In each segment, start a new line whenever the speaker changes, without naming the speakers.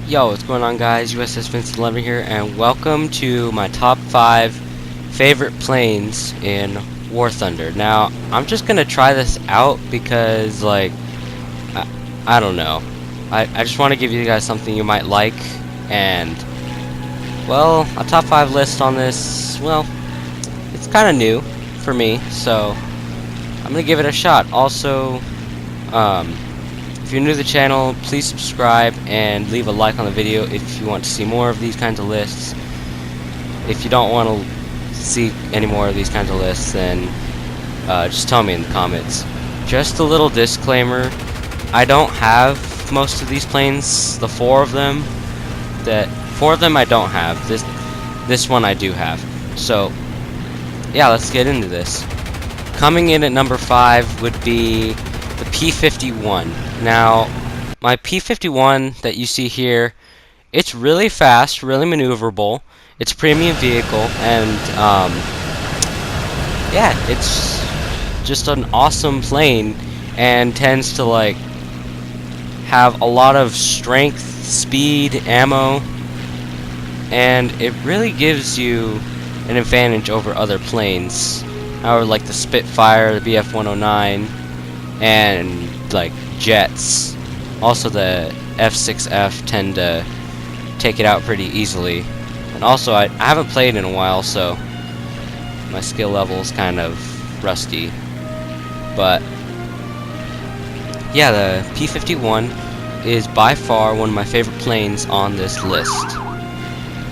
Yo, what's going on, guys? USS Vincent 11 here, and welcome to my top 5 favorite planes in War Thunder. Now, I'm just gonna try this out because, like, I don't know. I just want to give you guys something you might like, and, well, a top 5 list on this, well, it's kind of new for me, so I'm gonna give it a shot. Also, if you're new to the channel, please subscribe and leave a like on the video if you want to see more of these kinds of lists. If you don't want to see any more of these kinds of lists, then just tell me in the comments. Just a little disclaimer, I don't have most of these planes, the four of them I don't have. This one I do have. So yeah, let's get into this. Coming in at number 5 would be the P-51. Now, my P-51 that you see here, it's really fast, really maneuverable. It's a premium vehicle, and yeah, it's just an awesome plane, and tends to like have a lot of strength, speed, ammo, and it really gives you an advantage over other planes. However, like the Spitfire, the BF-109, and like jets, also the F6F, tend to take it out pretty easily. And also, I haven't played in a while, so my skill level is kind of rusty. But yeah, the P-51 is by far one of my favorite planes on this list.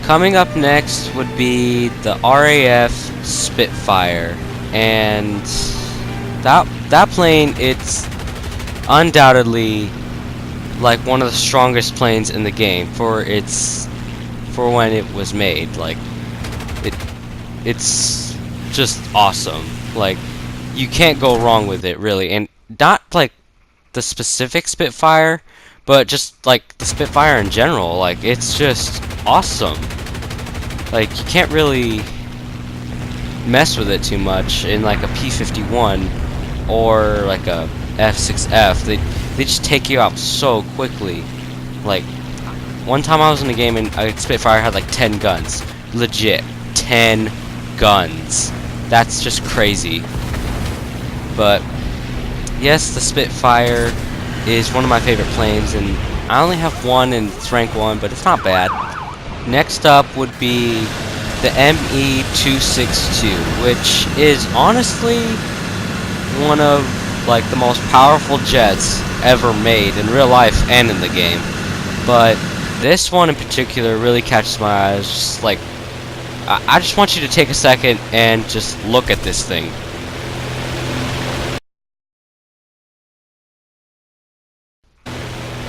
Coming up next would be the RAF Spitfire, and that plane, it's undoubtedly like one of the strongest planes in the game for when it was made. Like it's just awesome. Like, you can't go wrong with it, really. And not like the specific Spitfire, but just like the Spitfire in general. Like, it's just awesome. Like, you can't really mess with it too much in like a P-51 or like a F6F. They just take you out so quickly. Like, one time I was in a game and a Spitfire had like 10 guns. Legit, 10 guns. That's just crazy. But yes, the Spitfire is one of my favorite planes, and I only have one, and it's rank 1, but it's not bad. Next up would be the ME-262, which is honestly one of like the most powerful jets ever made in real life and in the game. But this one in particular really catches my eyes. Just like, I just want you to take a second and just look at this thing.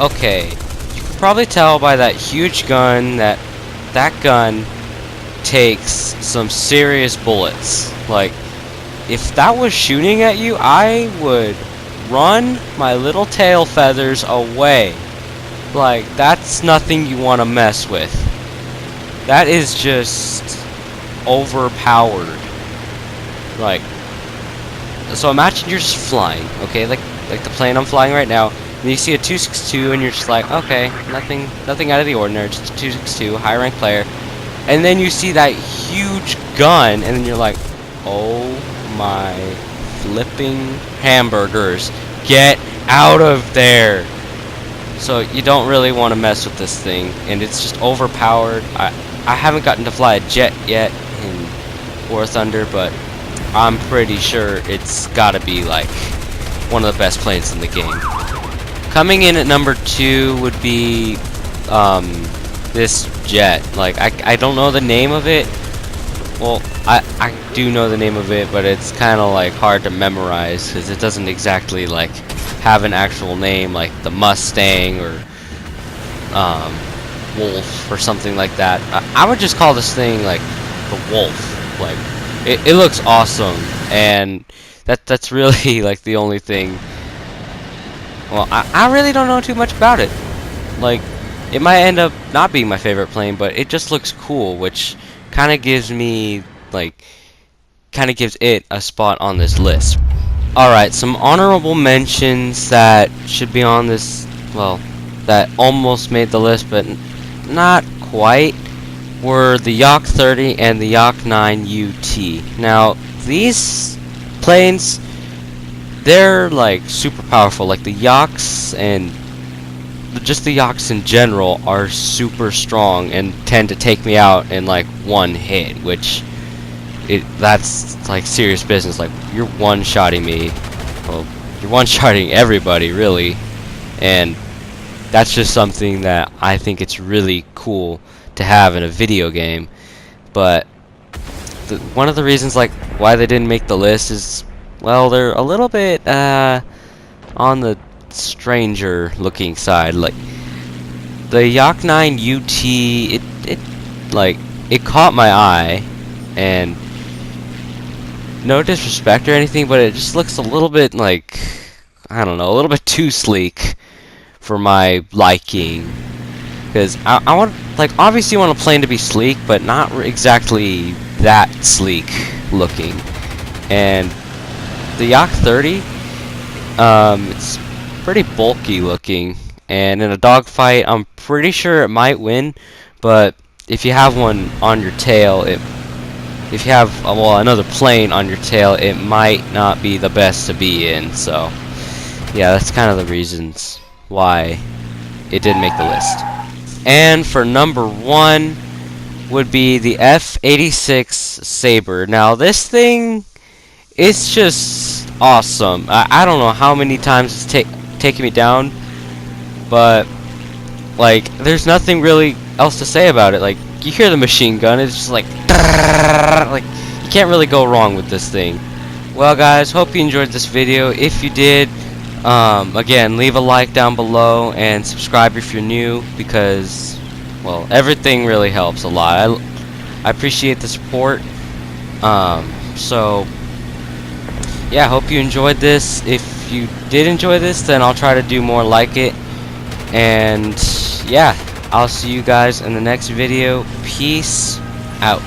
Okay, you can probably tell by that huge gun that gun takes some serious bullets. Like, if that was shooting at you, I would run my little tail feathers away. Like, that's nothing you want to mess with. That is just overpowered. Like, so imagine you're just flying, okay? Like the plane I'm flying right now. And you see a 262, and you're just like, okay, nothing out of the ordinary, just a 262, high rank player. And then you see that huge gun, and then you're like, oh my flipping hamburgers, get out of there. So you don't really want to mess with this thing, and it's just overpowered. I haven't gotten to fly a jet yet in War Thunder, but I'm pretty sure it's gotta be like one of the best planes in the game. Coming in at number 2 would be this jet. Like, I don't know the name of it. Well, I do know the name of it, but it's kind of like hard to memorize because it doesn't exactly like have an actual name, like the Mustang or Wolf or something like that. I would just call this thing like the Wolf. Like, it looks awesome, and that's really like the only thing. Well, I really don't know too much about it. Like, it might end up not being my favorite plane, but it just looks cool, which kind of gives me, like, kind of gives it a spot on this list. Alright, some honorable mentions that should be on this, well, that almost made the list, but not quite, were the Yak 30 and the Yak 9 UT. Now, these planes, they're like super powerful. Like the Yaks and just the Yaks in general are super strong and tend to take me out in like one hit, which that's like serious business. Like you're one-shotting me. Well, you're one-shotting everybody really, and that's just something that I think it's really cool to have in a video game. But one of the reasons like why they didn't make the list is, well, they're a little bit on the stranger looking side. Like the Yak 9 UT, it caught my eye, and no disrespect or anything, but it just looks a little bit like, I don't know, a little bit too sleek for my liking. Because I want, like, obviously you want a plane to be sleek, but not exactly that sleek looking. And the Yak 30, it's pretty bulky looking, and in a dogfight, I'm pretty sure it might win. But if you have one on your tail, if you have well, another plane on your tail, it might not be the best to be in. So yeah, that's kind of the reasons why it didn't make the list. And for number 1 would be the F-86 Sabre. Now this thing, it's just awesome. I don't know how many times it's taken me down, but like there's nothing really else to say about it. Like you hear the machine gun, it's just like you can't really go wrong with this thing. Well guys, hope you enjoyed this video. If you did, again, leave a like down below and subscribe if you're new, because, well, everything really helps a lot. I appreciate the support. So yeah, hope you enjoyed this. If you did enjoy this, then I'll try to do more like it. And yeah, I'll see you guys in the next video. Peace out.